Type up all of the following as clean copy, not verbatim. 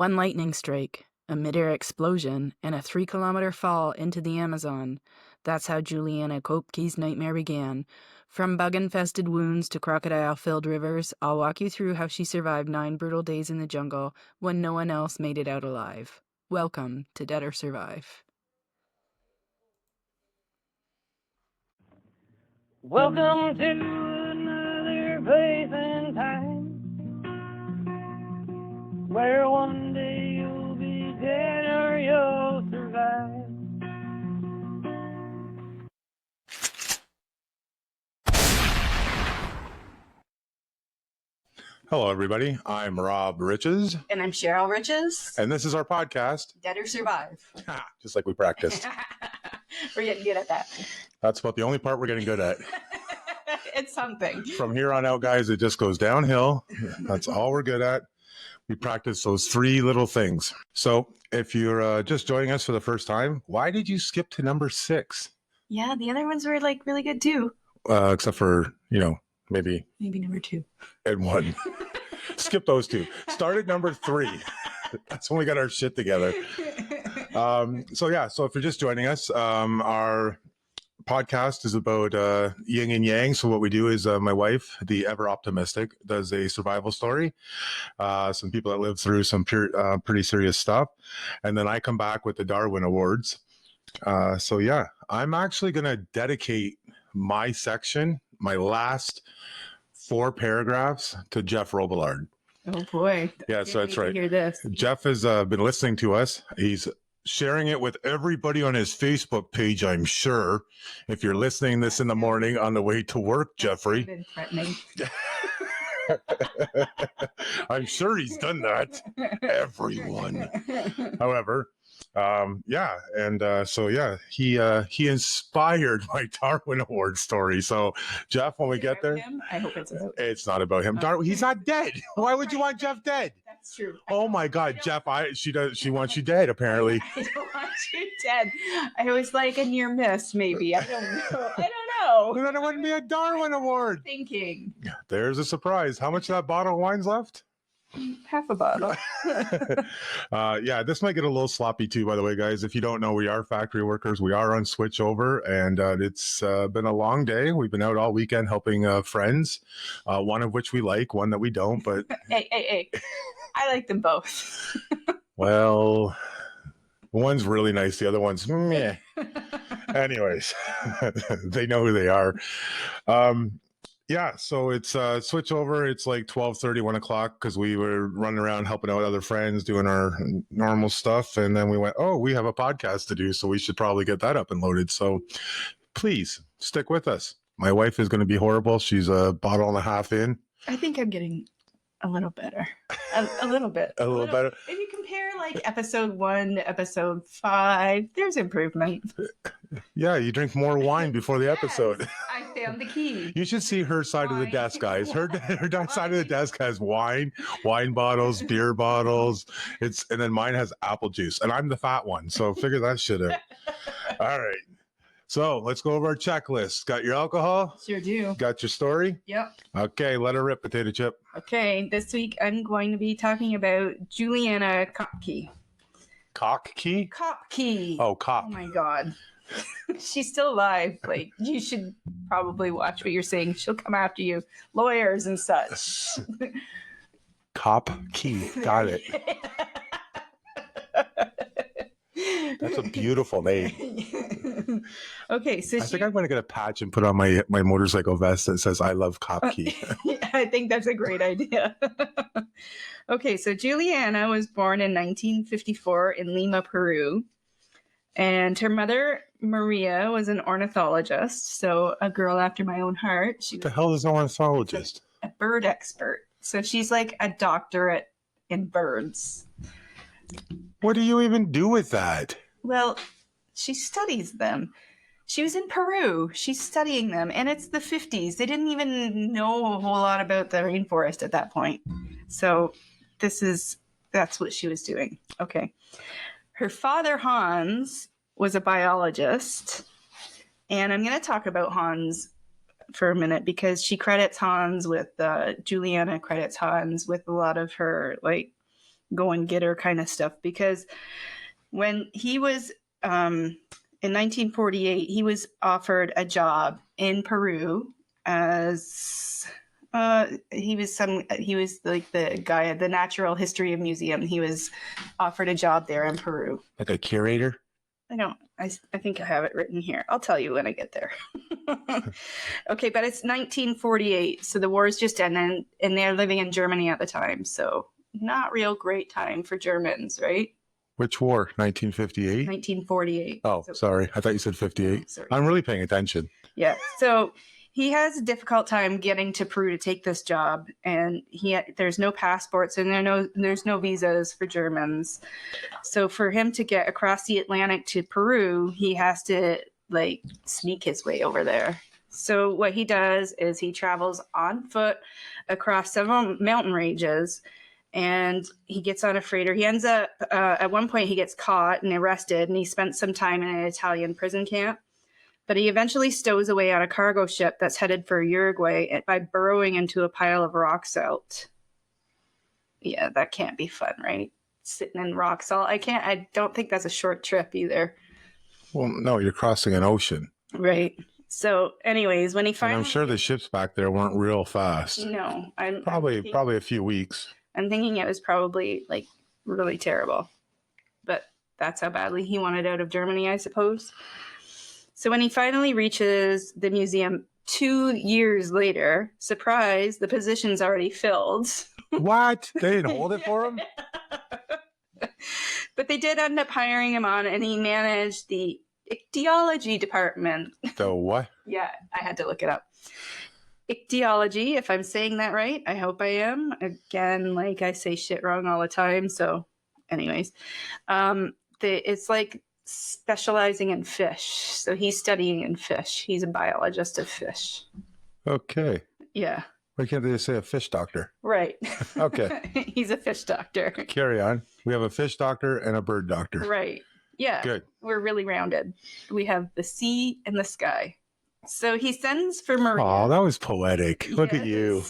One lightning strike, a midair explosion, and a 3-kilometer fall into the Amazon. That's how Juliane Koepcke's nightmare began. From bug-infested wounds to crocodile-filled rivers, I'll walk you through how she survived 9 brutal days in the jungle when no one else made it out alive. Welcome to Dead or Survive. Welcome to another place and time where one day you'll be dead or you'll survive. Hello, everybody. I'm Rob Riches. And I'm Cheryl Riches. And this is our podcast. Dead or Survive. Just like we practiced. We're getting good at that. That's about the only part we're getting good at. It's something. From here on out, guys, it just goes downhill. That's all we're good at. We practice those 3 little things. So if you're just joining us for the first time, why did you skip to number 6? Yeah, the other ones were like really good too. Except for, maybe number 2 and 1. Skip those 2. Start at number 3. That's when we got our shit together. So if you're just joining us, our podcast is about yin and yang. So what we do is my wife, the ever optimistic, does a survival story. Some people that live through some pretty serious stuff. And then I come back with the Darwin Awards. I'm actually going to dedicate my section, my last 4 paragraphs, to Jeff Robillard. Oh boy. Yeah, so that's right. Hear this. Jeff has been listening to us. He's sharing it with everybody on his Facebook page, I'm sure. If you're listening this in the morning on the way to work, Jeffrey. Been threatening. I'm sure he's done that. Everyone. However, he inspired my Darwin Award story. So, Jeff, when we get there, I hope it's about him. It's not about him. Darwin, he's not dead. Why would you want Jeff dead? That's true. Oh my God, Jeff! She wants you dead. Apparently, I don't want you dead. I was like a near miss, maybe. I don't know. Then it wouldn't be a Darwin Award. Thinking. There's a surprise. How much of that bottle of wine's left? Half a bottle. This might get a little sloppy too, by the way, guys. If you don't know, we are factory workers. We are on switchover, and it's been a long day. We've been out all weekend helping friends, one of which we like, one that we don't. But hey. I like them both. Well, one's really nice. The other one's meh. Anyways, they know who they are. So it's switch over. It's like 12:30, 1 o'clock, because we were running around helping out other friends, doing our normal stuff. And then we went, we have a podcast to do, so we should probably get that up and loaded. So please stick with us. My wife is going to be horrible. She's a bottle and a half in. I think I'm getting a little better. A little bit. A little better. If you compare like episode 1 to episode 5, there's improvement. Yeah, you drink more wine before the episode. I found the key. You should see her side of the desk, guys. Her side of the desk has wine bottles, beer bottles. And then mine has apple juice, and I'm the fat one. So figure that shit out. All right. So let's go over our checklist. Got your alcohol? Sure do. Got your story? Yep. Okay, let her rip, potato chip. Okay, this week I'm going to be talking about Juliane Koepcke. Koepcke? Koepcke. Oh, Kopp. Oh my God. She's still alive. Like, you should probably watch what you're saying. She'll come after you. Lawyers and such. Koepcke. Got it. That's a beautiful name. Okay, so I think I'm going to get a patch and put on my motorcycle vest that says "I love Koepcke." I think that's a great idea. Okay, so Juliana was born in 1954 in Lima, Peru, and her mother Maria was an ornithologist, so a girl after my own heart. What the hell is an ornithologist? A bird expert. So she's like a doctorate in birds. What do you even do with that? Well, she studies them. She was in Peru. She's studying them. And it's the 50s. They didn't even know a whole lot about the rainforest at that point. So that's what she was doing. Okay. Her father, Hans, was a biologist. And I'm going to talk about Hans for a minute because she credits Hans with, Juliana credits Hans with a lot of her, like, go and get her kind of stuff, because when he was in 1948, he was offered a job in Peru as he was like the guy at the Natural History Museum. He was offered a job there in Peru. Like a curator? I think I have it written here. I'll tell you when I get there. Okay, but it's 1948, so the war's just ended, and they're living in Germany at the time, so not real great time for Germans, right? Which war? 1958? 1948. Oh, So, sorry. I thought you said 58. sorry. I'm really paying attention. Yeah, so he has a difficult time getting to Peru to take this job, and there's no passports and there's no visas for Germans. So for him to get across the Atlantic to Peru, he has to like sneak his way over there. So what he does is he travels on foot across several mountain ranges, and he gets on a freighter. He ends up at one point he gets caught and arrested, and he spent some time in an Italian prison camp. But he eventually stows away on a cargo ship that's headed for Uruguay by burrowing into a pile of rock salt. Yeah, that can't be fun, right? Sitting in rock salt. I don't think that's a short trip either. Well, no, you're crossing an ocean. Right. So anyways, when he finally... And I'm sure the ships back there weren't real fast. No. Probably a few weeks. I'm thinking it was probably like really terrible. But that's how badly he wanted out of Germany, I suppose. So when he finally reaches the museum 2 years later, surprise, the position's already filled. What? They didn't hold it for him? But they did end up hiring him on, and he managed the ichthyology department. The what? Yeah, I had to look it up. Ichthyology, if I'm saying that right. I hope I am. Again, like I say shit wrong all the time. So anyways, it's like specializing in fish. So he's studying in fish. He's a biologist of fish. Okay. Yeah. Why can't they just say a fish doctor? Right. Okay. He's a fish doctor. Carry on. We have a fish doctor and a bird doctor. Right. Yeah. Good. We're really rounded. We have the sea and the sky. So he sends for Maria. Oh, that was poetic. Look at you.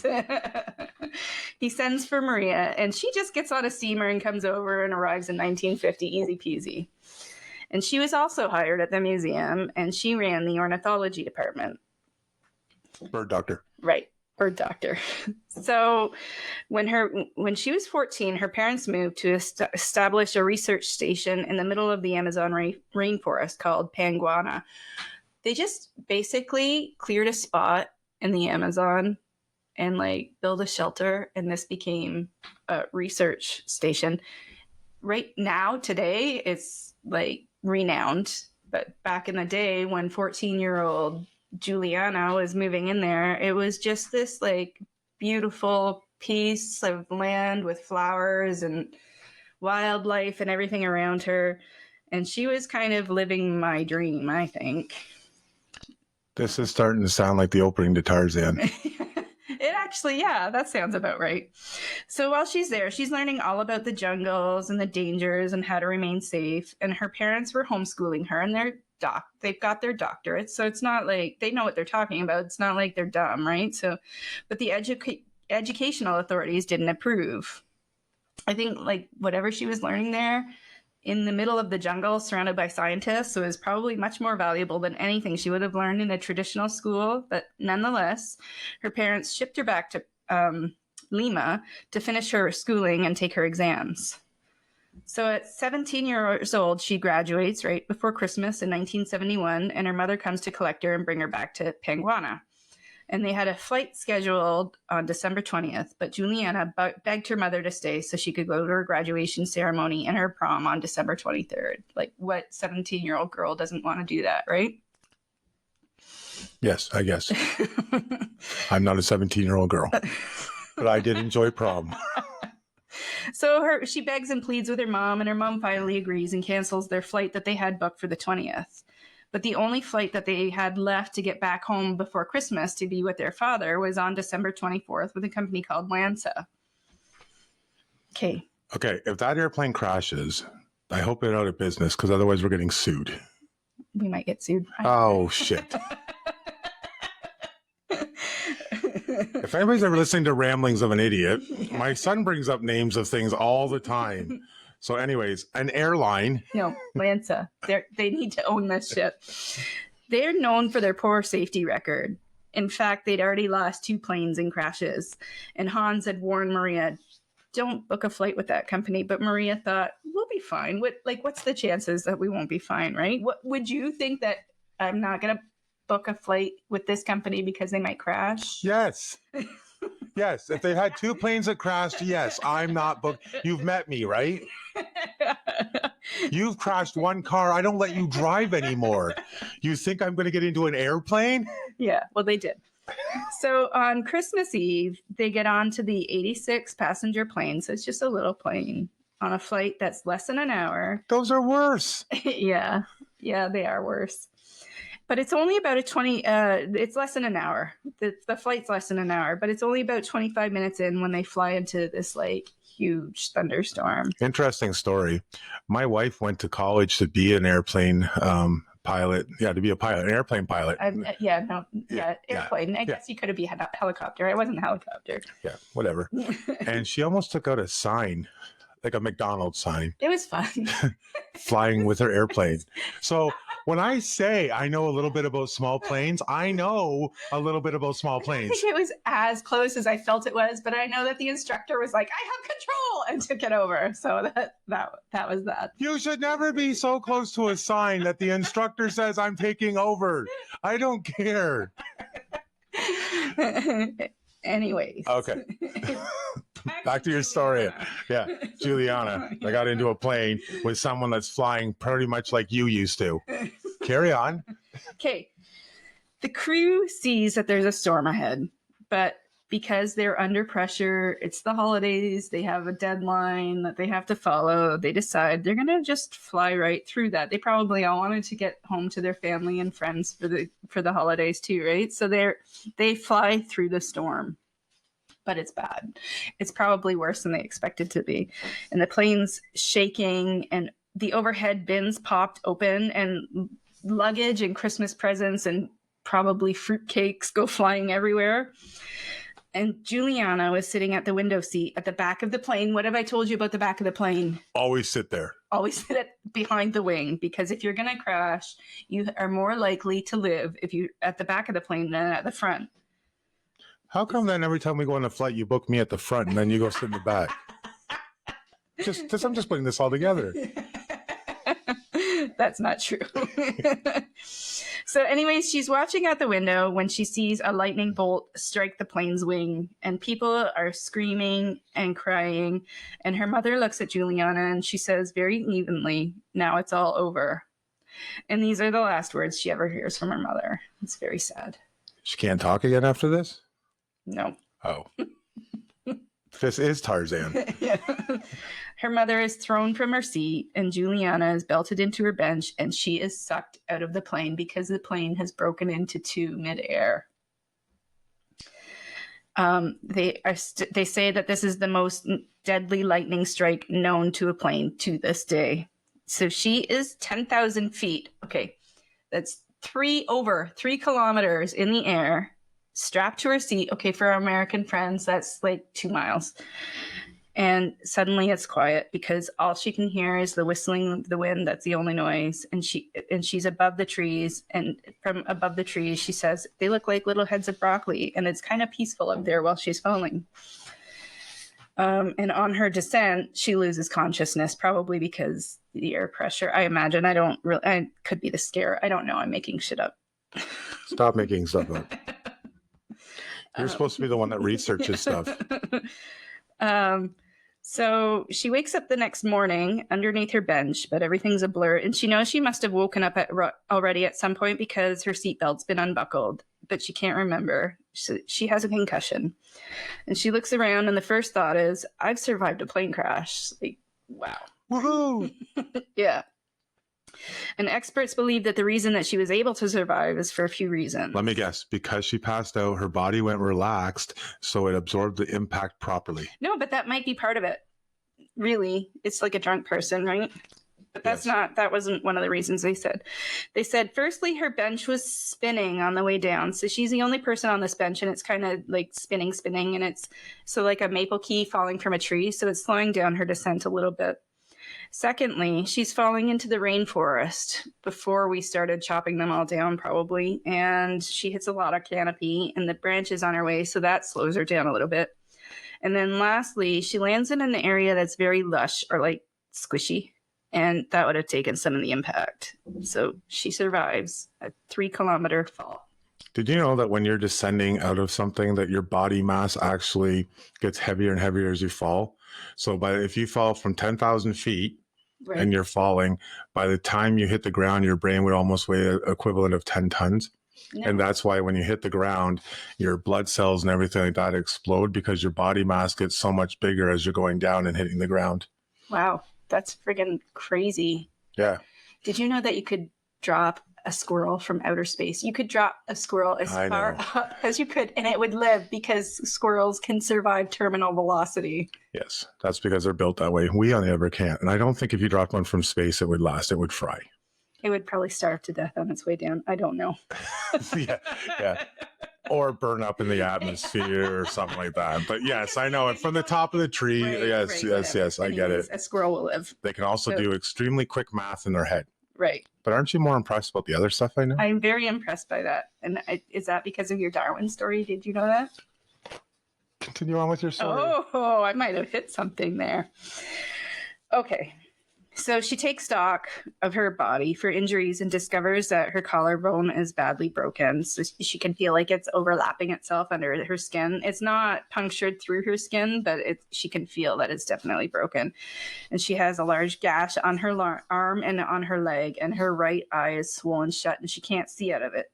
He sends for Maria, and she just gets on a steamer and comes over and arrives in 1950. Easy peasy. And she was also hired at the museum, and she ran the ornithology department. Bird doctor. Right. Bird doctor. So when she was 14, her parents moved to establish a research station in the middle of the Amazon rainforest called Panguana. They just basically cleared a spot in the Amazon and like built a shelter, and this became a research station. Right now, today, it's like renowned, but back in the day when 14-year-old Juliana was moving in there, it was just this like beautiful piece of land with flowers and wildlife and everything around her, and she was kind of living my dream, I think. This is starting to sound like the opening to Tarzan. It actually, yeah, that sounds about right. So while she's there, she's learning all about the jungles and the dangers and how to remain safe. And her parents were homeschooling her, and they've got their doctorates. So it's not like they know what they're talking about. It's not like they're dumb, right? So, but the educational authorities didn't approve. I think like whatever she was learning there in the middle of the jungle surrounded by scientists was probably much more valuable than anything she would have learned in a traditional school. But nonetheless, her parents shipped her back to Lima to finish her schooling and take her exams. So at 17 years old, she graduates right before Christmas in 1971, and her mother comes to collect her and bring her back to Panguana. And they had a flight scheduled on December 20th, but Juliana begged her mother to stay so she could go to her graduation ceremony and her prom on December 23rd. Like, what 17-year-old girl doesn't want to do that, right? Yes, I guess. I'm not a 17-year-old girl, but I did enjoy prom. So she begs and pleads with her mom, and her mom finally agrees and cancels their flight that they had booked for the 20th. But the only flight that they had left to get back home before Christmas to be with their father was on December 24th with a company called Lanza. Okay. Okay, if that airplane crashes, I hope they're out of business, because otherwise we're getting sued. We might get sued. Oh, shit. If anybody's ever listening to ramblings of an idiot, my son brings up names of things all the time. So anyways, an airline. No, Lanza. They need to own this shit. They're known for their poor safety record. In fact, they'd already lost 2 planes in crashes. And Hans had warned Maria, don't book a flight with that company. But Maria thought, we'll be fine. What's the chances that we won't be fine, right? What would you think that I'm not going to book a flight with this company because they might crash? Yes. Yes. If they had 2 planes that crashed, yes, I'm not booked. You've met me, right? You've crashed 1 car. I don't let you drive anymore. You think I'm going to get into an airplane? Yeah, well, they did. So on Christmas Eve, they get on to the 86 passenger plane. So it's just a little plane on a flight that's less than an hour. Those are worse. Yeah, they are worse. But it's only about it's less than an hour. The flight's less than an hour, but it's only about 25 minutes in when they fly into this like huge thunderstorm. Interesting story. My wife went to college to be an airplane pilot. Yeah, to be a pilot, an airplane pilot. Airplane. I guess you could have been a helicopter. I wasn't a helicopter. Yeah, whatever. And she almost took out a sign, like a McDonald's sign. It was fun. Flying with her airplane. So when I say I know a little bit about small planes, I know a little bit about small I planes. think it was as close as I felt it was, but I know that the instructor was like, I have control, and took it over. So that was that. You should never be so close to a sign that the instructor says I'm taking over. I don't care. Anyways. Okay. Back to your story. Yeah, Juliana. I got into a plane with someone that's flying pretty much like you used to. Carry on. Okay. The crew sees that there's a storm ahead, but because they're under pressure, it's the holidays, they have a deadline that they have to follow, they decide they're going to just fly right through that. They probably all wanted to get home to their family and friends for the holidays too, right? So they fly through the storm. But it's bad. It's probably worse than they expected to be. And the plane's shaking and the overhead bins popped open and luggage and Christmas presents and probably fruitcakes go flying everywhere. And Juliana was sitting at the window seat at the back of the plane. What have I told you about the back of the plane? Always sit there. Always sit behind the wing, because if you're going to crash, you are more likely to live if you're at the back of the plane than at the front. How come then every time we go on a flight, you book me at the front and then you go sit in the back? I'm just putting this all together. That's not true. So anyways, she's watching out the window when she sees a lightning bolt strike the plane's wing, and people are screaming and crying. And her mother looks at Juliana and she says very evenly, "Now it's all over." And these are the last words she ever hears from her mother. It's very sad. She can't talk again after this? No. Oh. This is Tarzan. Yeah. Her mother is thrown from her seat and Juliana is belted into her bench, and she is sucked out of the plane because the plane has broken into 2 midair. They say that this is the most deadly lightning strike known to a plane to this day. So she is 10,000 feet. Okay. That's over 3 kilometers in the air, strapped to her seat. Okay, for our American friends, that's like 2 miles. And suddenly it's quiet because all she can hear is the whistling of the wind. That's the only noise. And she's above the trees. And from above the trees, she says, they look like little heads of broccoli. And it's kind of peaceful up there while she's falling. And on her descent, she loses consciousness, probably because the air pressure. I imagine. I could be the scare. I don't know. I'm making shit up. Stop making stuff up. You're supposed to be the one that researches stuff. So she wakes up the next morning underneath her bench, but everything's a blur. And she knows she must have woken up already at some point because her seatbelt's been unbuckled, but she can't remember. She has a concussion. And she looks around, and the first thought is, I've survived a plane crash. Like, wow. Woohoo! Yeah. And experts believe that the reason that she was able to survive is for a few reasons. Let me guess. Because she passed out, her body went relaxed, so it absorbed the impact properly. No, but that might be part of it. Really. It's like a drunk person, right? But that's Yes. not, that wasn't one of the reasons they said. They said, firstly, her bench was spinning on the way down. So she's the only person on this bench, and it's kind of like spinning, and it's so like a maple key falling from a tree. So it's slowing down her descent a little bit. Secondly, she's falling into the rainforest before we started chopping them all down, probably. And she hits a lot of canopy and the branches on her way. So that slows her down a little bit. And then lastly, she lands in an area that's very lush or like squishy. And that would have taken some of the impact. So she survives a 3-kilometer fall. Did you know that when you're descending out of something that your body mass actually gets heavier and heavier as you fall? So if you fall from 10,000 feet, Right. and you're falling, by the time you hit the ground, your brain would almost weigh an equivalent of 10 tons. No. And that's why when you hit the ground, your blood cells and everything like that explode because your body mass gets so much bigger as you're going down and hitting the ground. Wow, that's friggin' crazy. Yeah. Did you know that you could drop a squirrel from outer space? You could drop a squirrel as I far know. up as you could, and it would live because squirrels can survive terminal velocity. Yes. That's because they're built that way. We on the other can't. And I don't think if you dropped one from space, it would last. It would fry. It would probably starve to death on its way down. I don't know. Yeah. Or burn up in the atmosphere or something like that. But yes, I know. And from the top of the tree, Right, yes, whatever. I get it. Anyways, a squirrel will live. They can also So- do extremely quick math in their head. Right. But aren't you more impressed about the other stuff I know? I'm very impressed by that. And is that because of your Darwin story? Did you know that? Continue on with your story. Oh, I might have hit something there. Okay. So she takes stock of her body for injuries and discovers that her collarbone is badly broken. So she can feel like it's overlapping itself under her skin. It's not punctured through her skin, but she can feel that it's definitely broken. And she has a large gash on her arm and on her leg, and her right eye is swollen shut and she can't see out of it.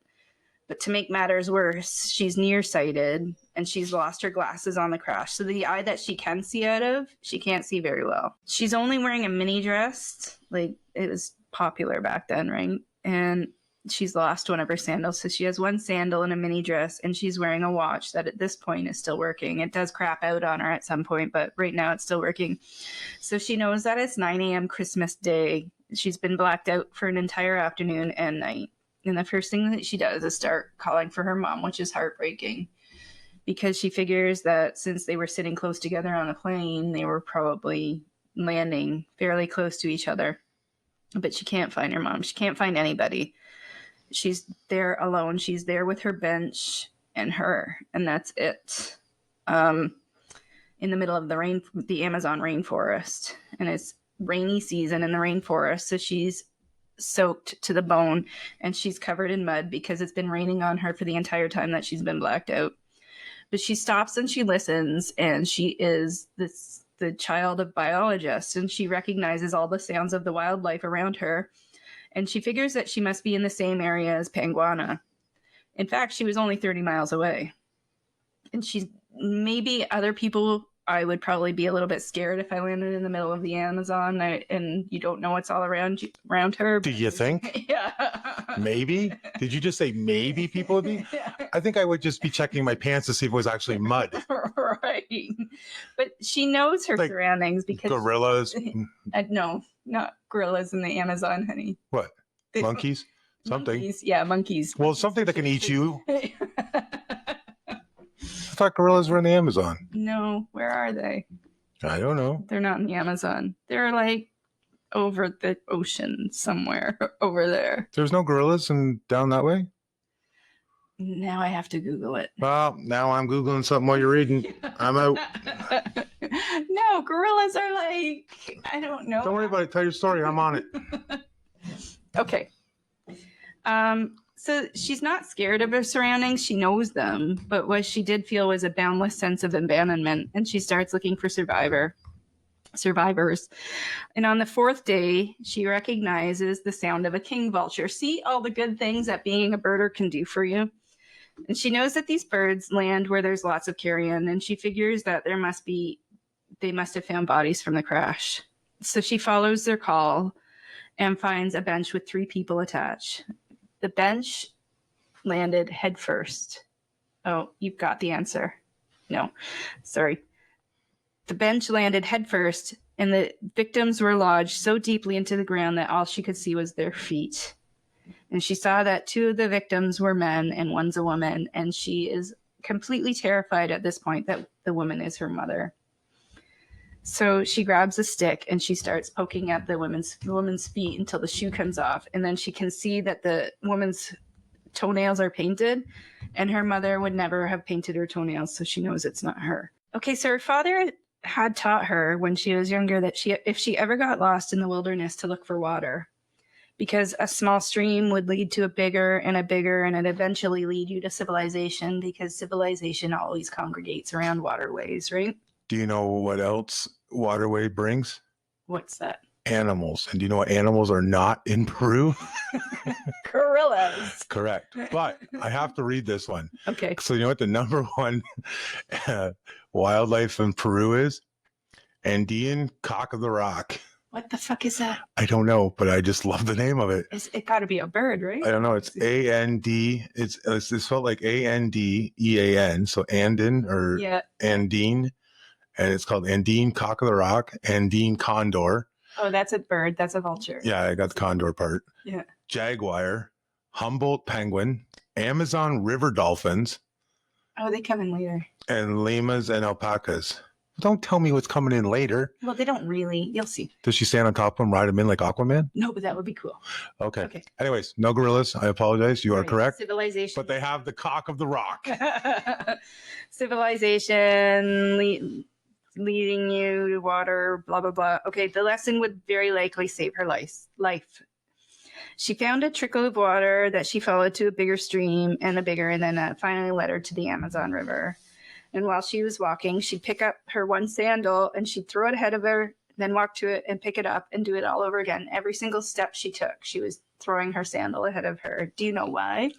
But to make matters worse, she's nearsighted and she's lost her glasses on the crash. So the eye that she can see out of, she can't see very well. She's only wearing a mini dress. Like, it was popular back then, right? And she's lost one of her sandals. So she has one sandal and a mini dress, and she's wearing a watch that at this point is still working. It does crap out on her at some point, but right now it's still working. So she knows that it's 9 a.m. Christmas Day. She's been blacked out for an entire afternoon and night. And the first thing that she does is start calling for her mom, which is heartbreaking because she figures that since they were sitting close together on a plane, they were probably landing fairly close to each other. But she can't find her mom. She can't find anybody. She's there alone. She's there with her bench and her, and that's it. In the middle of the Amazon rainforest, and it's rainy season in the rainforest, so she's soaked to the bone and she's covered in mud because it's been raining on her for the entire time that she's been blacked out. But she stops and she listens, and she is the child of biologists, and she recognizes all the sounds of the wildlife around her, and she figures that she must be in the same area as Panguana. In fact, she was only 30 miles away. And she's maybe other people, I would probably be a little bit scared if I landed in the middle of the Amazon and you don't know what's all around her. Do you think? Yeah. Maybe? Did you just say maybe people would be? I think I would just be checking my pants to see if it was actually mud. Right. But she knows her Like surroundings because... Gorillas? no, not gorillas in the Amazon, honey. What? The- Monkeys? Something. Monkeys. Yeah, monkeys. Well, something that can eat you. I thought gorillas were in the Amazon. No, where are they? I don't know. They're not in the Amazon. They're like over the ocean somewhere over there. There's no gorillas down that way? Now I have to Google it. Well, now I'm Googling something while you're reading. I'm out. No, gorillas are like, I don't know. Don't worry about it. Tell your story. I'm on it. Okay. So she's not scared of her surroundings. She knows them. But what she did feel was a boundless sense of abandonment. And she starts looking for survivors. And on the fourth day, she recognizes the sound of a king vulture. See all the good things that being a birder can do for you. And she knows that these birds land where there's lots of carrion. And she figures that they must have found bodies from the crash. So she follows their call and finds a bench with 3 people attached. The bench landed head first. Oh, you've got the answer. No, sorry. The bench landed head first and the victims were lodged so deeply into the ground that all she could see was their feet. And she saw that 2 of the victims were men and one's a woman, and she is completely terrified at this point that the woman is her mother. So she grabs a stick and she starts poking at the woman's feet until the shoe comes off, and then she can see that the woman's toenails are painted, and her mother would never have painted her toenails, so she knows it's not her. Okay, so her father had taught her when she was younger that if she ever got lost in the wilderness, to look for water, because a small stream would lead to a bigger, and it'd eventually lead you to civilization, because civilization always congregates around waterways, right? Do you know what else waterway brings? What's that? Animals. And do you know what animals are not in Peru? Gorillas. Correct. But I have to read this one. Okay. So you know what the number one wildlife in Peru is? Andean cock of the rock. What the fuck is that? I don't know, but I just love the name of it. It got to be a bird, right? I don't know. It's A-N-D. It's spelled like A-N-D-E-A-N. So Andin or Andine. And it's called Andean cock of the rock, Andean condor. Oh, that's a bird. That's a vulture. Yeah, I got the condor part. Yeah. Jaguar, Humboldt penguin, Amazon river dolphins. Oh, they come in later. And llamas and alpacas. Don't tell me what's coming in later. Well, they don't really. You'll see. Does she stand on top of them, ride them in like Aquaman? No, but that would be cool. Okay. Anyways, no gorillas. I apologize. You are correct. Civilization. But they have the cock of the rock. Civilization leading you to water, blah, blah, blah. Okay, the lesson would very likely save her life. She found a trickle of water that she followed to a bigger stream and then that finally led her to the Amazon River. And while she was walking, she'd pick up her one sandal and she'd throw it ahead of her, then walk to it and pick it up and do it all over again. Every single step she took, she was throwing her sandal ahead of her. Do you know why?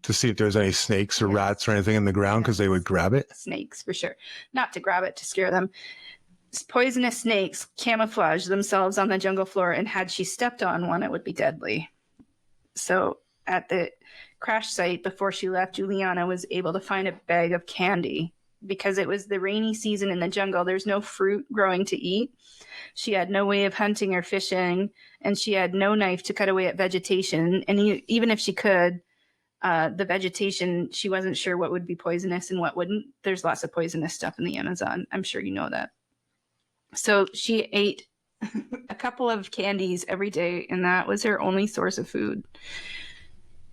To see if there's any snakes or rats or anything in the ground, because they would grab it. Snakes, for sure. Not to grab it, to scare them. Poisonous snakes camouflage themselves on the jungle floor, and had she stepped on one, it would be deadly. So at the crash site, before she left, Juliana was able to find a bag of candy. Because it was the rainy season in the jungle, there's no fruit growing to eat. She had no way of hunting or fishing, and she had no knife to cut away at vegetation. And even if she could, the vegetation, she wasn't sure what would be poisonous and what wouldn't. There's lots of poisonous stuff in the Amazon. I'm sure you know that. So she ate a couple of candies every day, and that was her only source of food.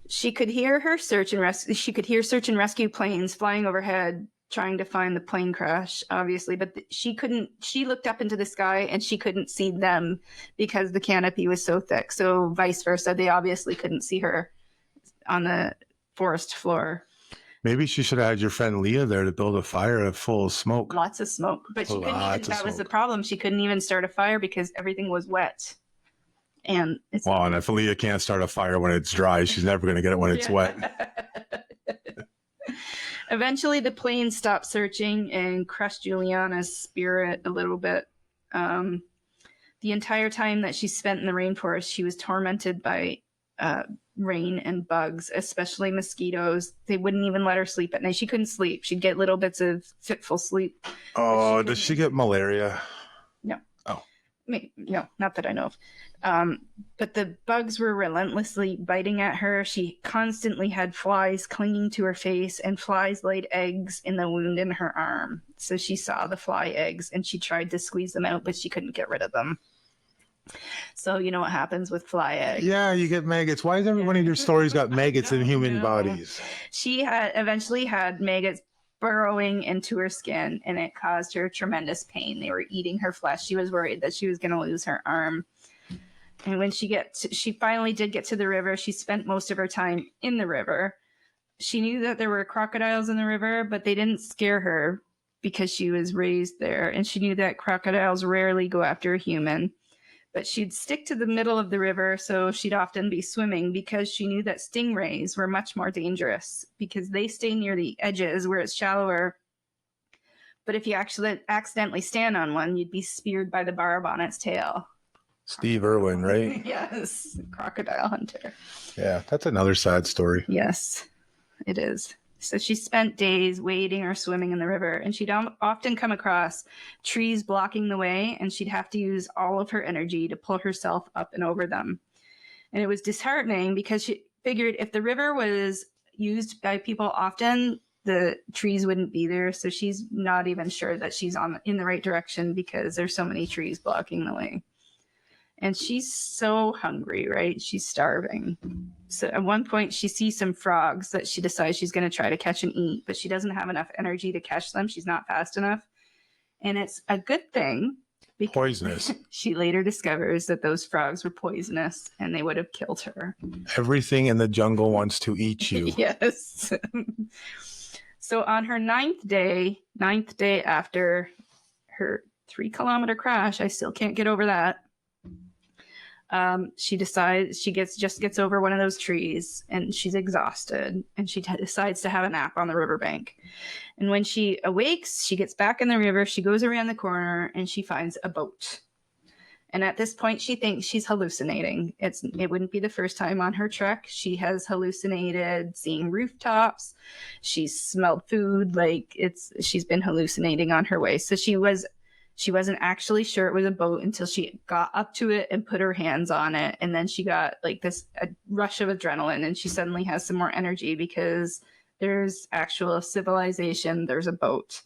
She could hear search and rescue planes flying overhead, trying to find the plane crash, obviously, but she looked up into the sky and she couldn't see them because the canopy was so thick. So vice versa, they obviously couldn't see her on the forest floor. Maybe she should have had your friend Leah there to build a fire full of smoke. Lots of smoke. But she couldn't even, that was the problem. She couldn't even start a fire because everything was wet. And and if Leah can't start a fire when it's dry, she's never going to get it when it's wet. Eventually, the plane stopped searching and crushed Juliana's spirit a little bit. The entire time that she spent in the rainforest, she was tormented by rain and bugs, especially mosquitoes. They wouldn't even let her sleep at night. She couldn't sleep. She'd get little bits of fitful sleep. Oh, does she get malaria? No. Oh. No, not that I know of. But the bugs were relentlessly biting at her. She constantly had flies clinging to her face, and flies laid eggs in the wound in her arm. So she saw the fly eggs and she tried to squeeze them out, but she couldn't get rid of them. So you know what happens with fly eggs? Yeah, you get maggots. Why is every one of your stories got maggots in human bodies? She eventually had maggots burrowing into her skin, and it caused her tremendous pain. They were eating her flesh. She was worried that she was going to lose her arm. And when she finally did get to the river, she spent most of her time in the river. She knew that there were crocodiles in the river, but they didn't scare her because she was raised there. And she knew that crocodiles rarely go after a human. But she'd stick to the middle of the river, so she'd often be swimming, because she knew that stingrays were much more dangerous because they stay near the edges where it's shallower. But if you actually accidentally stand on one, you'd be speared by the barb on its tail. Steve Irwin, right? Yes, crocodile hunter. Yeah, that's another sad story. Yes, it is. So she spent days wading or swimming in the river, and she'd often come across trees blocking the way, and she'd have to use all of her energy to pull herself up and over them. And it was disheartening because she figured if the river was used by people often, the trees wouldn't be there. So she's not even sure that she's in the right direction because there's so many trees blocking the way. And she's so hungry, right? She's starving. So at one point she sees some frogs that she decides she's going to try to catch and eat, but she doesn't have enough energy to catch them. She's not fast enough. And it's a good thing because Poisonous. she later discovers that those frogs were poisonous and they would have killed her. Everything in the jungle wants to eat you. Yes. So on her ninth day after her 3-kilometer crash, I still can't get over that. She decides she gets over one of those trees and she's exhausted and she decides to have a nap on the riverbank. And when she awakes, she gets back in the river, she goes around the corner and she finds a boat. And at this point, she thinks she's hallucinating. It wouldn't be the first time on her trek. She has hallucinated seeing rooftops. She's smelled food. She's been hallucinating on her way. So she wasn't actually sure it was a boat until she got up to it and put her hands on it. And then she got a rush of adrenaline and she suddenly has some more energy because there's actual civilization. There's a boat.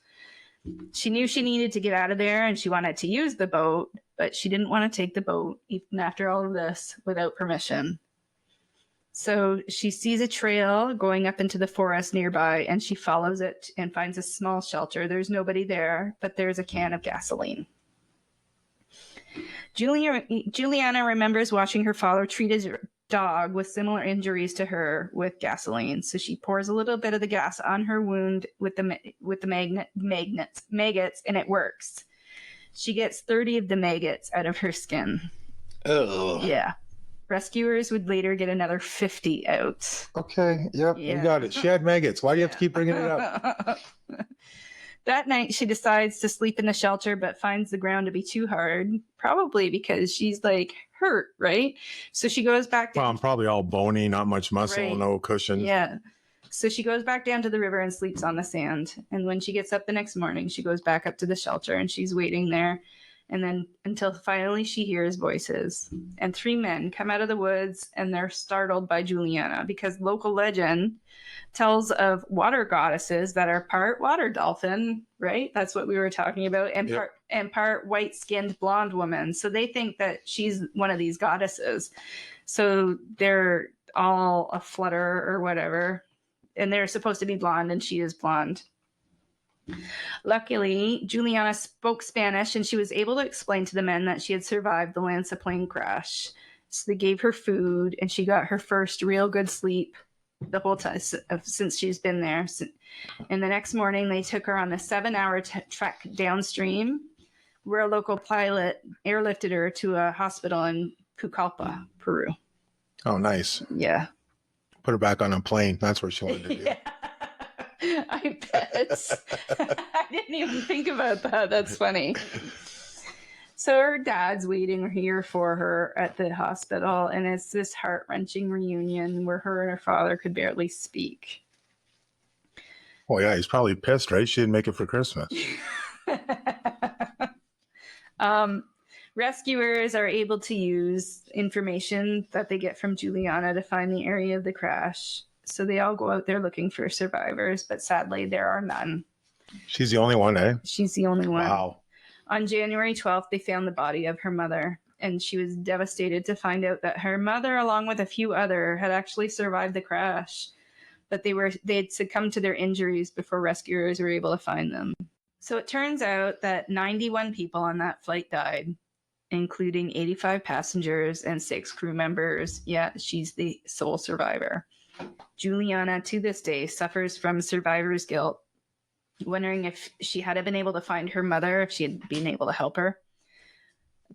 She knew she needed to get out of there and she wanted to use the boat, but she didn't want to take the boat, even after all of this, without permission. So she sees a trail going up into the forest nearby and she follows it and finds a small shelter. There's nobody there, but there's a can of gasoline. Juliana remembers watching her father treat his dog with similar injuries to her with gasoline. So she pours a little bit of the gas on her wound with the maggots, and it works. She gets 30 of the maggots out of her skin. Oh. Yeah. Rescuers would later get another 50 out. Okay. Yep. Yeah. You got it. She had maggots. Why do you have to keep bringing it up? That night, she decides to sleep in the shelter, but finds the ground to be too hard, probably because she's hurt, right? So she goes back down. Well, I'm probably all bony, not much muscle, Right. no cushion. Yeah. So she goes back down to the river and sleeps on the sand. And when she gets up the next morning, she goes back up to the shelter and she's waiting there. And then until finally she hears voices. And 3 men come out of the woods and they're startled by Juliana because local legend tells of water goddesses that are part water dolphin, right? That's what we were talking about. And Yep. part white-skinned blonde woman. So they think that she's one of these goddesses. So they're all a flutter or whatever. And they're supposed to be blonde and she is blonde. Luckily, Juliana spoke Spanish and she was able to explain to the men that she had survived the Lanza plane crash. So they gave her food and she got her first real good sleep the whole time since she's been there. And the next morning, they took her on the 7-hour trek downstream where a local pilot airlifted her to a hospital in Pucallpa, Peru. Oh, nice. Yeah. Put her back on a plane. That's where she wanted to be. Yeah. I bet. I didn't even think about that. That's funny. So her dad's waiting here for her at the hospital, and it's this heart-wrenching reunion where her and her father could barely speak. Well, yeah, he's probably pissed, right? She didn't make it for Christmas. Rescuers are able to use information that they get from Juliana to find the area of the crash. So they all go out there looking for survivors, but sadly there are none. She's the only one, eh? She's the only one. Wow. On January 12th, they found the body of her mother, and she was devastated to find out that her mother, along with a few other, had actually survived the crash, but they'd succumbed to their injuries before rescuers were able to find them. So it turns out that 91 people on that flight died, including 85 passengers and 6 crew members. Yeah, she's the sole survivor. Juliana, to this day, suffers from survivor's guilt, wondering if she had been able to find her mother, if she had been able to help her.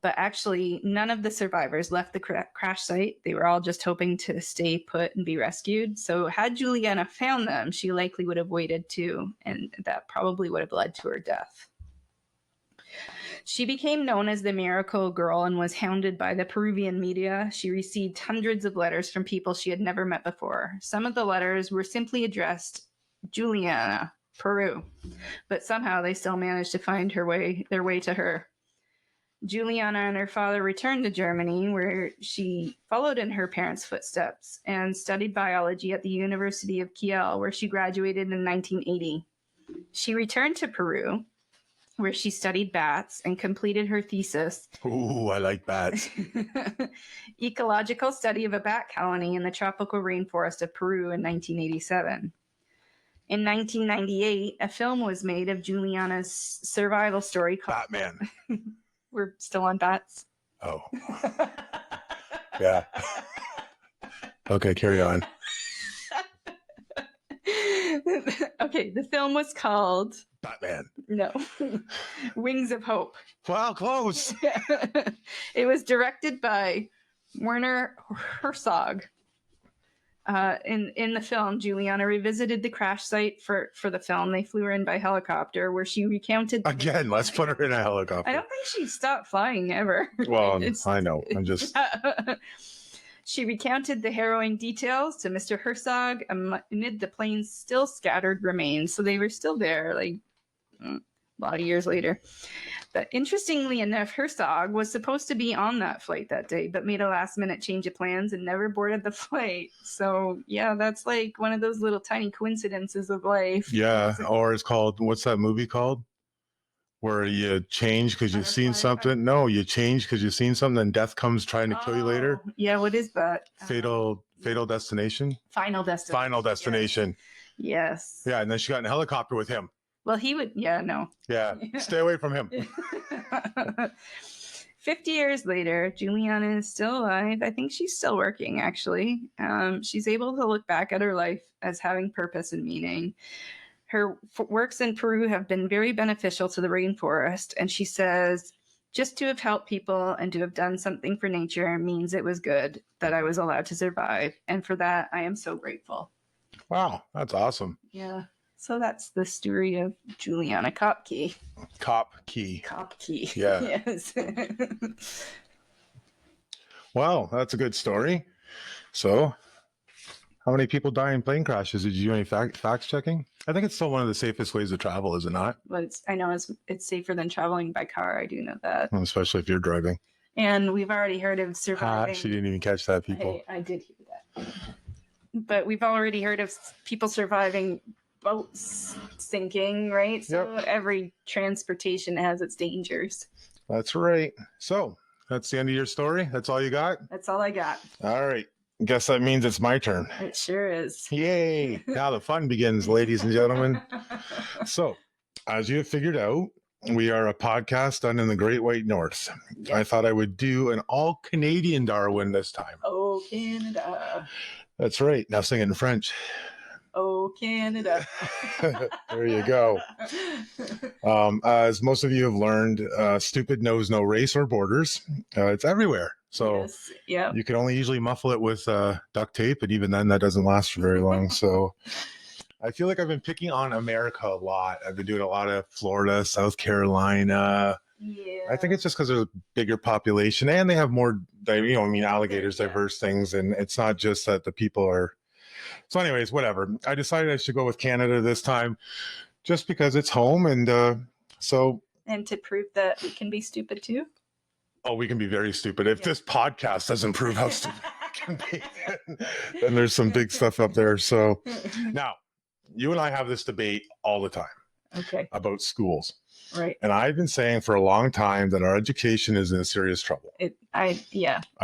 But actually, none of the survivors left the crash site. They were all just hoping to stay put and be rescued. So had Juliana found them, she likely would have waited too, and that probably would have led to her death. She became known as the Miracle Girl and was hounded by the Peruvian media. She received hundreds of letters from people she had never met before. Some of the letters were simply addressed Juliana, Peru. But somehow they still managed to find their way to her. Juliana and her father returned to Germany, where she followed in her parents' footsteps and studied biology at the University of Kiel, where she graduated in 1980. She returned to Peru, where she studied bats and completed her thesis. Ooh, I like bats. Ecological study of a bat colony in the tropical rainforest of Peru in 1987. In 1998, a film was made of Juliana's survival story called Batman. We're still on bats. Oh. Yeah. Okay, carry on. Okay, the film was called Batman. No. Wings of Hope. Wow, close. It was directed by Werner Herzog. In the film, Juliana revisited the crash site for the film. They flew her in by helicopter, where she recounted. Again, let's put her in a helicopter. I don't think she stopped flying ever. Well, I know. I'm just. She recounted the harrowing details to Mr. Herzog amid the plane's still scattered remains. So they were still there, like a lot of years later. But interestingly enough, Herzog was supposed to be on that flight that day, but made a last-minute change of plans and never boarded the flight. So, yeah, that's like one of those little tiny coincidences of life. Yeah, or it's called, what's that movie called? Where you change because you've seen something. No, you change because you've seen something, and death comes trying to kill you later. Yeah, what is that? Fatal Destination? Final Destination. Final Destination. Yes. Yeah, and then she got in a helicopter with him. Well, he would, no. Yeah, stay away from him. 50 years later, Juliana is still alive. I think she's still working, actually. She's able to look back at her life as having purpose and meaning. Her works in Peru have been very beneficial to the rainforest, and she says, just to have helped people and to have done something for nature means it was good that I was allowed to survive. And for that, I am so grateful. Wow, that's awesome. Yeah. So that's the story of Juliane Koepcke. Koepcke. Yeah. Yes. Wow, that's a good story. So, how many people die in plane crashes? Did you do any facts checking? I think it's still one of the safest ways to travel, is it not? But I know it's safer than traveling by car. I do know that. Well, especially if you're driving. And we've already heard of surviving. She didn't even catch that, people. I did hear that. But we've already heard of people surviving boats sinking, right? So every transportation has its dangers. That's right. So that's the end of your story. That's all you got? That's all I got. All right. Guess that means it's my turn. It sure is. Yay. Now the fun begins, ladies and gentlemen. So, as you have figured out, we are a podcast done in the Great White North. Yep. I thought I would do an all Canadian Darwin this time. Oh, Canada. That's right. Now sing it in French. Oh, Canada. There you go. As most of you have learned, stupid knows no race or borders. It's everywhere. So you can only usually muffle it with duct tape, and even then that doesn't last for very long. So I feel like I've been picking on America a lot. I've been doing a lot of Florida, South Carolina. Yeah. I think it's just because there's a bigger population and they have more, alligators, diverse things. And it's not just that the people are. So anyways, whatever. I decided I should go with Canada this time just because it's home. And And to prove that we can be stupid too. Oh, we can be very stupid. If this podcast doesn't prove how stupid we can be, then there's some big stuff up there. So now, you and I have this debate all the time about schools. Right. And I've been saying for a long time that our education is in serious trouble. I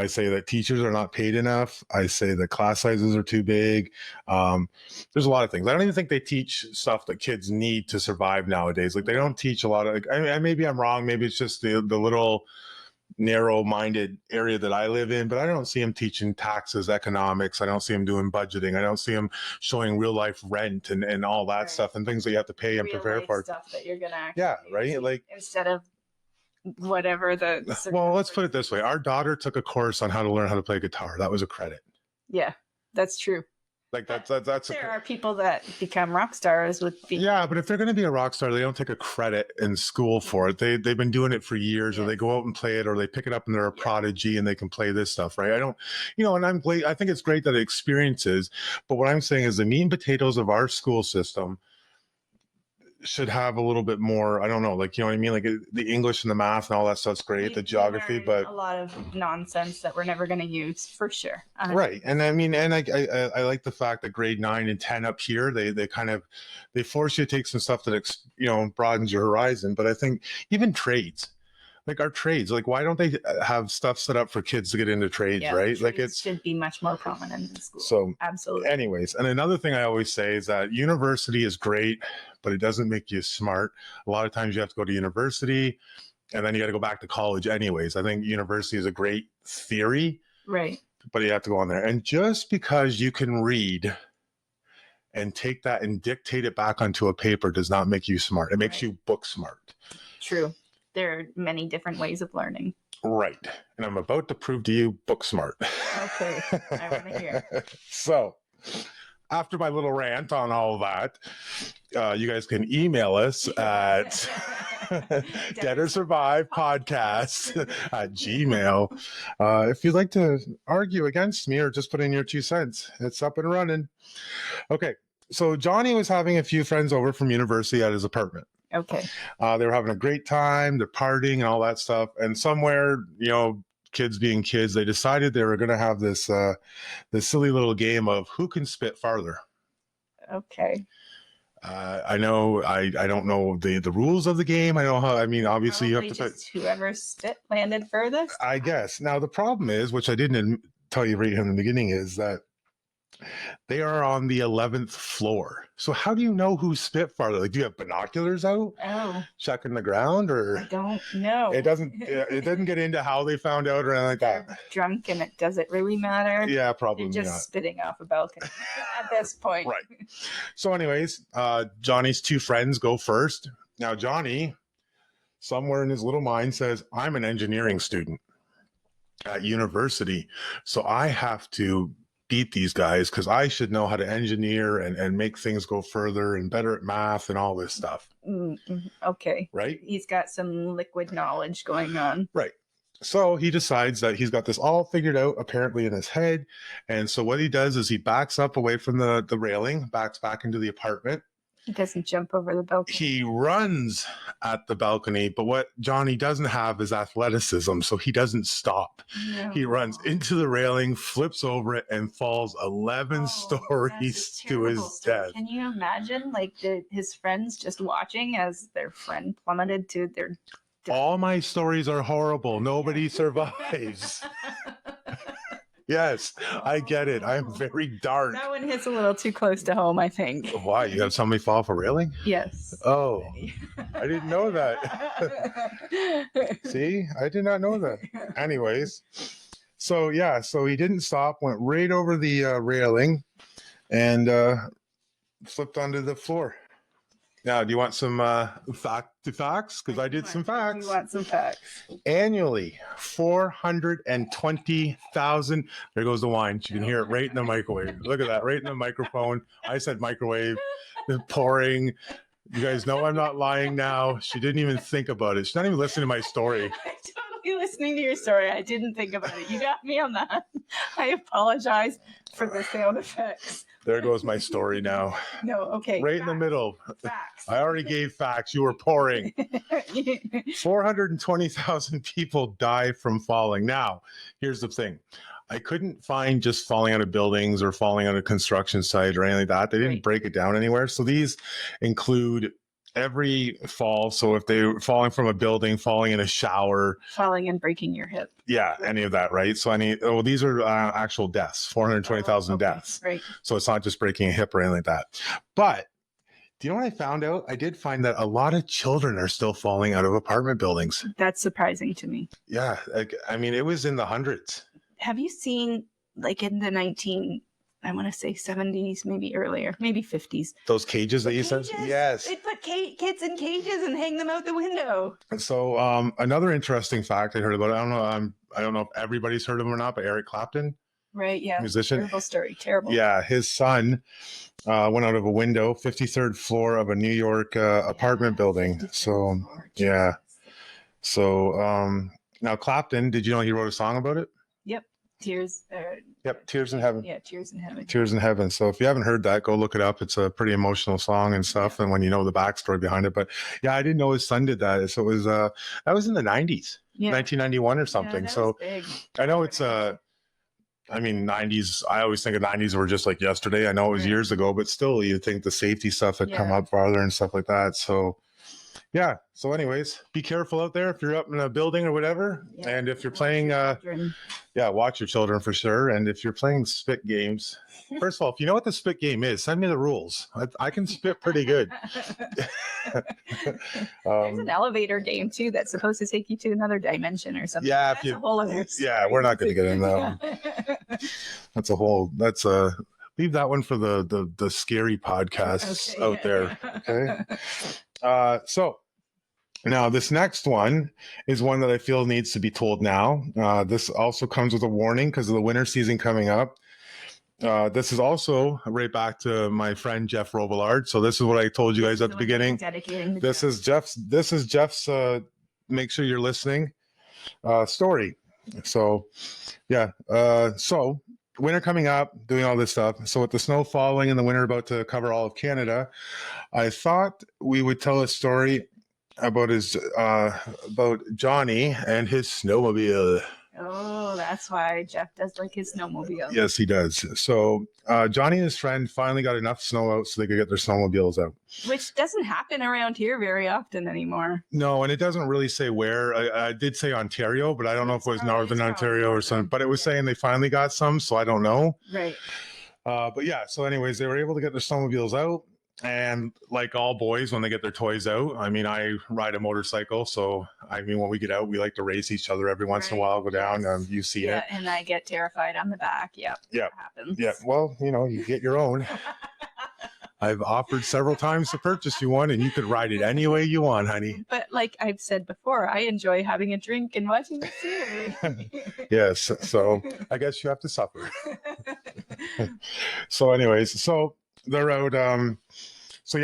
say that teachers are not paid enough. I say that class sizes are too big. There's a lot of things. I don't even think they teach stuff that kids need to survive nowadays. Like they don't teach a lot of, maybe I'm wrong. Maybe it's just the little narrow-minded area that I live in, but I don't see them teaching taxes, economics. I don't see them doing budgeting. I don't see them showing real-life rent and all that stuff and things that you have to pay and prepare for. Stuff that you're gonna like instead of whatever Well, let's put it this way: our daughter took a course on how to learn how to play guitar. That was a credit. Yeah, that's true. Like that's There are people that become rock stars with being. yeah, but if they're going to be a rock star, they don't take a credit in school for it. They've been doing it for years, or they go out and play it, or they pick it up and they're a prodigy and they can play this stuff, right? I don't, and I'm glad. I think it's great that it experiences, but what I'm saying is the meat and potatoes of our school system should have a little bit more. I don't know, like, you know what I mean? Like the English and the math and all that stuff's great, the geography, but a lot of nonsense that we're never going to use for sure. Right. And I mean, and I like the fact that grade 9 and 10 up here, they kind of, they force you to take some stuff that, broadens your horizon. But I think even trades, like our trades, like why don't they have stuff set up for kids to get into trades, right? Like it should be much more prominent in school. So absolutely. Anyways, and another thing I always say is that university is great, but it doesn't make you smart. A lot of times you have to go to university and then you got to go back to college anyways. I think university is a great theory. Right. But you have to go on there. And just because you can read and take that and dictate it back onto a paper does not make you smart. It makes you book smart. True. There are many different ways of learning. Right. And I'm about to prove to you book smart. Okay. I want to hear. So after my little rant on all of that, you guys can email us at Dead or Survive podcast at Gmail. If you'd like to argue against me or just put in your 2 cents, it's up and running. Okay. So Johnny was having a few friends over from university at his apartment. Okay. They were having a great time. They're partying and all that stuff. And somewhere, kids being kids, they decided they were going to have this silly little game of who can spit farther. Okay. I know. I don't know the rules of the game. I know how. I mean, obviously Probably you have to just whoever spit landed furthest. I guess. Now the problem is, which I didn't tell you right in the beginning, is that they are on the 11th floor. So how do you know who spit farther? Like, do you have binoculars out? Oh. Checking the ground, or I don't know. It doesn't get into how they found out or anything like that. They're drunk, and it doesn't really matter. Yeah, probably They're just not. spitting off a balcony at this point. Right. So anyways, Johnny's 2 friends go first. Now Johnny, somewhere in his little mind, says, I'm an engineering student at university, so I have to beat these guys because I should know how to engineer and make things go further and better at math and all this stuff. Okay. Right? He's got some liquid knowledge going on. Right. So he decides that he's got this all figured out apparently in his head. And so what he does is he backs up away from the railing, backs back into the apartment. He doesn't jump over the balcony. He runs at the balcony, but what Johnny doesn't have is athleticism, so he doesn't stop. No. He runs into the railing, flips over it, and falls 11 stories to his death. Can you imagine, like, his friends just watching as their friend plummeted to their death? All my stories are horrible. Nobody survives. Yes, I get it. I'm very dark. That one hits a little too close to home, I think. Why? You have somebody fall off a railing? Yes. Oh, I didn't know that. See, I did not know that. Anyways, so he didn't stop, went right over the railing and flipped onto the floor. Now, do you want some facts? Because I did some facts. We want some facts. Annually, 420,000. There goes the wine. You can hear it right in the microwave. Look at that, right in the microphone. I said microwave. The pouring. You guys know I'm not lying now. She didn't even think about it. She's not even listening to my story. I'm totally listening to your story. I didn't think about it. You got me on that. I apologize for the sound effects. There goes my story now. No, okay. Right facts. In the middle. Facts. I already gave facts. You were pouring. 420,000 people die from falling. Now, here's the thing. I couldn't find just falling out of buildings or falling on a construction site or anything like that. They didn't break it down anywhere. So these include every fall. So if they're falling from a building, falling in a shower, falling and breaking your hip. Yeah, any of that, right? So these are actual deaths, 420,000 deaths. Right. So it's not just breaking a hip or anything like that. But do you know what I found out? I did find that a lot of children are still falling out of apartment buildings. That's surprising to me. Yeah. I mean, it was in the hundreds. Have you seen, like, in the 70s, maybe earlier, maybe 50s. Those cages that you said? Yes. They put kids in cages and hang them out the window. So another interesting fact I heard about, I don't know if everybody's heard of him or not, but Eric Clapton. Right. Yeah. musician. Terrible story. Terrible. Yeah, his son went out of a window, 53rd floor of a New York apartment building. 53rd So, floor. yeah. So, now Clapton, did you know he wrote a song about it? Yep. Tears. Yep, Tears in Heaven. Yeah, Tears in Heaven. Tears in Heaven. So if you haven't heard that, go look it up. It's a pretty emotional song and stuff. And when you know the backstory behind it, but yeah, I didn't know his son did that. So it was that was in the 90s, 1991 or something. Yeah, so big. I know it's I mean, 90s, I always think of 90s were just like yesterday. I know it was years ago, but still you think the safety stuff had come up farther and stuff like that. So yeah. So anyways, be careful out there if you're up in a building or whatever. Yeah. And if you're playing, watch your children for sure. And if you're playing spit games, first of all, if you know what the spit game is, send me the rules. I can spit pretty good. There's an elevator game too that's supposed to take you to another dimension or something. Yeah. That's a whole other story. Yeah, we're not going to get into that one. Leave that one for the scary podcasts out there. Okay. So now this next one is one that I feel needs to be told now. This also comes with a warning because of the winter season coming up. This is also right back to my friend Jeff Robillard. So this is what I told you guys at the beginning. This is Jeff's make sure you're listening story. So yeah. So winter coming up, doing all this stuff. So with the snow falling and the winter about to cover all of Canada, I thought we would tell a story about Johnny and his snowmobile. Oh, that's why Jeff does like his snowmobile. Yes, he does. So Johnny and his friend finally got enough snow out so they could get their snowmobiles out. Which doesn't happen around here very often anymore. No, and it doesn't really say where. I did say Ontario, but I don't know if it was Northern Ontario or something. But it was saying they finally got some, so I don't know. Right. But yeah, so anyways, they were able to get their snowmobiles out. And like all boys, when they get their toys out, I mean, I ride a motorcycle. So, I mean, when we get out, we like to race each other every once in a while, go down. You see it. And I get terrified on the back. Yep. Yeah. That happens. Yeah. Well, you get your own. I've offered several times to purchase you one, and you could ride it any way you want, honey. But like I've said before, I enjoy having a drink and watching the series. Yes. So I guess you have to suffer. So anyways, so they're out. So they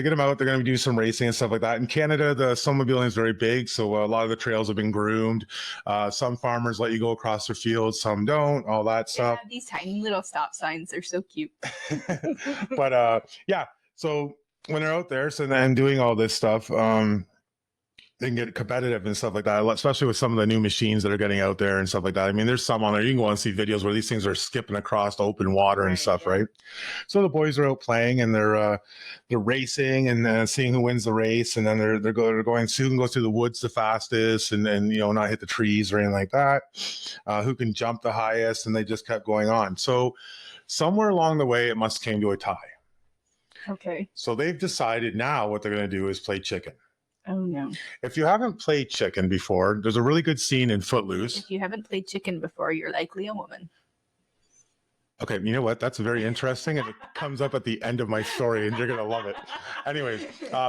get them out. They're going to do some racing and stuff like that. In Canada, the snowmobiling is very big, so a lot of the trails have been groomed. Some farmers let you go across their fields, some don't. All that stuff. Yeah, these tiny little stop signs are so cute. But so when they're out there, and doing all this stuff, they can get competitive and stuff like that, especially with some of the new machines that are getting out there and stuff like that. I mean, there's some on there. You can go and see videos where these things are skipping across open water and stuff, right? So the boys are out playing and they're racing and seeing who wins the race. And then they're going, who can go through the woods the fastest and not hit the trees or anything like that. Who can jump the highest? And they just kept going on. So somewhere along the way, it must came to a tie. Okay. So they've decided now what they're going to do is play chicken. Oh, no. If you haven't played chicken before, there's a really good scene in Footloose. If you haven't played chicken before, you're likely a woman. Okay, you know what? That's very interesting, and it comes up at the end of my story, and you're going to love it. Anyways,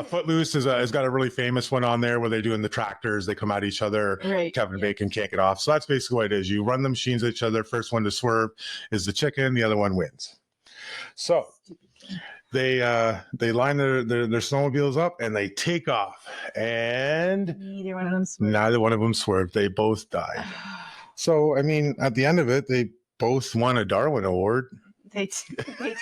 Footloose has got a really famous one on there where they're doing the tractors. They come at each other. Right. Kevin Bacon can't get off. So that's basically what it is. You run the machines at each other. First one to swerve is the chicken. The other one wins. So they line their snowmobiles up and they take off, and neither one of them swerved. They both died. So I mean, at the end of it, they both won a Darwin Award. They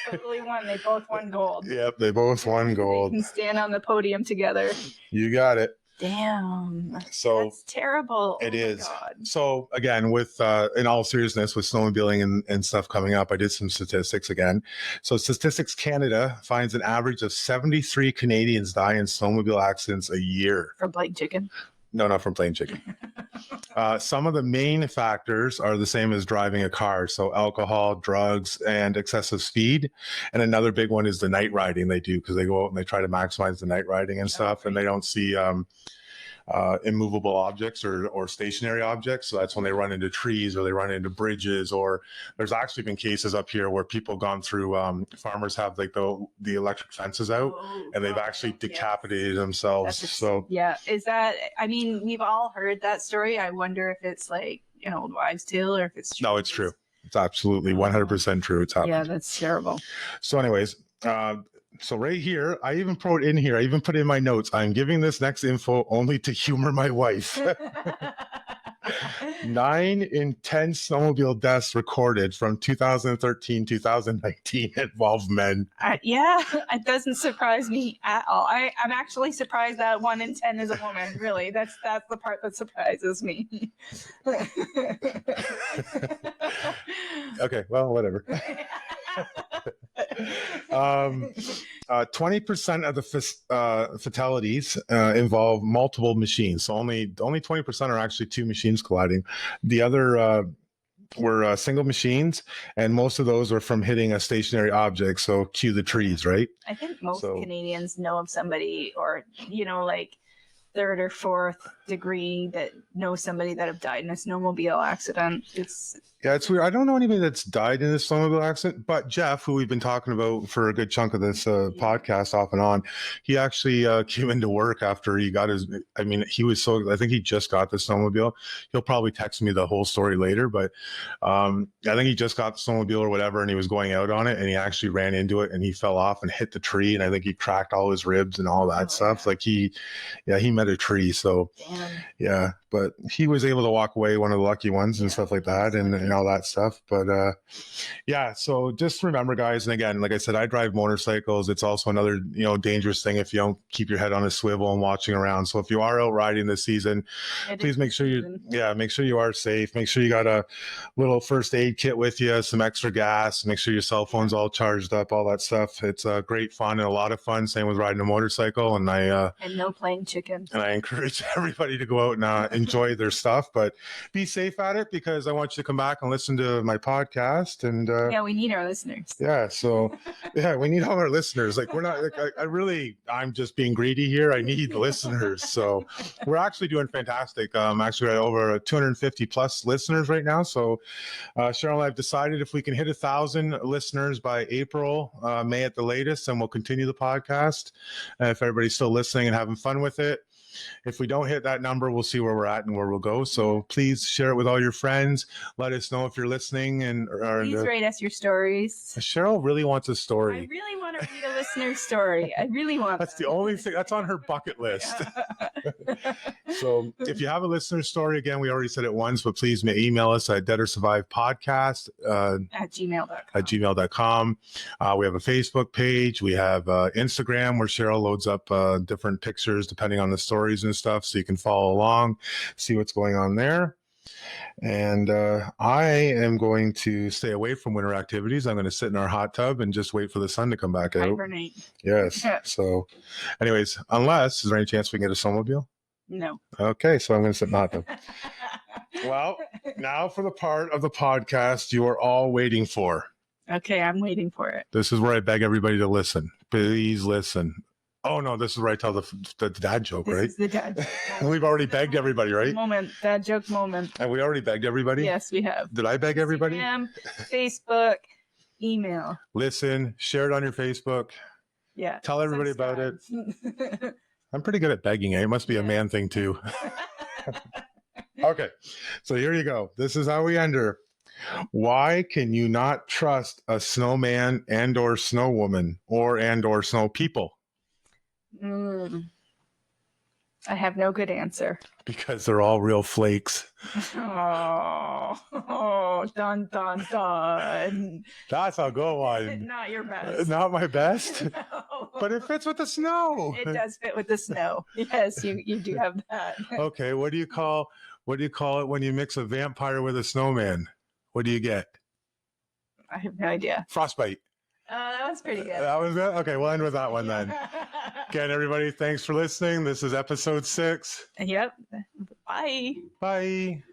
totally won. They both won gold. Yep, they both won gold. They can stand on the podium together. You got it. Damn. So that's terrible. It is. God. So again, with in all seriousness, with snowmobiling and stuff coming up, I did some statistics again. So Statistics Canada finds an average of 73 Canadians die in snowmobile accidents a year. From playing chicken? No, not from playing chicken. Some of the main factors are the same as driving a car. So alcohol, drugs, and excessive speed. And another big one is the night riding they do, because they go out and they try to maximize the night riding and stuff, and they don't see immovable objects or stationary objects. So that's when they run into trees or they run into bridges, or there's actually been cases up here where people gone through, farmers have like the electric fences out and they've actually decapitated themselves. Yeah. Is that, I mean, we've all heard that story. I wonder if it's like an old wives' tale or if it's true. No, it's true. It's absolutely 100% true. It's happened. Yeah, that's terrible. So anyways, so right here, I even put in here, I even put in my notes, I'm giving this next info only to humor my wife. 9 in 10 snowmobile deaths recorded from 2013 2019 involve men. Yeah, it doesn't surprise me at all. I'm actually surprised that 1 in 10 is a woman. Really, that's the part that surprises me. Okay, well, whatever. 20% of the fatalities involve multiple machines. So only 20% are actually two machines colliding. The other were single machines, and most of those were from hitting a stationary object. So cue the trees, right? I think most Canadians know of somebody, or like third or fourth degree, that know somebody that have died in a snowmobile accident. It's weird. I don't know anybody that's died in a snowmobile accident, but Jeff, who we've been talking about for a good chunk of this podcast off and on, he actually came into work after he got his, I think he just got the snowmobile. He'll probably text me the whole story later, but I think he just got the snowmobile or whatever, and he was going out on it, and he actually ran into it, and he fell off and hit the tree, and I think he cracked all his ribs and all that stuff. Yeah. Like he met a tree. So yeah, but he was able to walk away, one of the lucky ones and stuff like that, and all that stuff. But so just remember, guys, and again, like I said, I drive motorcycles. It's also another dangerous thing if you don't keep your head on a swivel and watching around. So if you are out riding this season, please make sure you are safe. Make sure you got a little first aid kit with you, some extra gas, make sure your cell phone's all charged up, all that stuff. It's great fun and a lot of fun. Same with riding a motorcycle. And no playing chicken. And I encourage everybody to go out and enjoy their stuff, but be safe at it, because I want you to come back and listen to my podcast. And we need our listeners. So we need all our listeners. Like, we're not like, I'm just being greedy here. I need listeners. So we're actually doing fantastic. Actually over 250 plus listeners right now. So Cheryl and I have decided if we can hit 1,000 listeners by April, May at the latest, and we'll continue the podcast. If everybody's still listening and having fun with it. If we don't hit that number, we'll see where we're at and where we'll go. So please share it with all your friends. Let us know if you're listening. Please rate us your stories. Cheryl really wants a story. I really want to read a listener's story. I really want That's the only thing that's on her bucket list. So if you have a listener story, again, we already said it once, but please email us at Dead or Survive Podcast at gmail.com. We have a Facebook page. We have Instagram, where Cheryl loads up different pictures depending on the stories and stuff, so you can follow along, see what's going on there. And I am going to stay away from winter activities. I'm going to sit in our hot tub and just wait for the sun to come back out. Hibernate. Yes. So anyways, is there any chance we can get a snowmobile? No. Okay, so I'm going to sit in the hot tub. Well, now for the part of the podcast you are all waiting for. Okay, I'm waiting for it. This is where I beg everybody to listen. Please listen. Oh, no, this is where I tell the dad joke, right? This is the dad joke. We've already begged everybody, right? Dad joke moment. And we already begged everybody? Yes, we have. Did I beg everybody? Instagram, Facebook, email. Listen, share it on your Facebook. Yeah. Tell everybody about it. I'm pretty good at begging. It must be a man thing, too. Okay, so here you go. This is how we end her. Why can you not trust a snowman and or snowwoman and or snow people? I have no good answer. Because they're all real flakes. Oh, dun, dun, dun. That's a good one. Not your best. Not my best? No. But it fits with the snow. It does fit with the snow. Yes, you do have that. Okay, what do you call it when you mix a vampire with a snowman? What do you get? I have no idea. Frostbite. That was pretty good. That was good? Okay, we'll end with that one then. Again, everybody, thanks for listening. This is episode 6. Yep. Bye. Bye.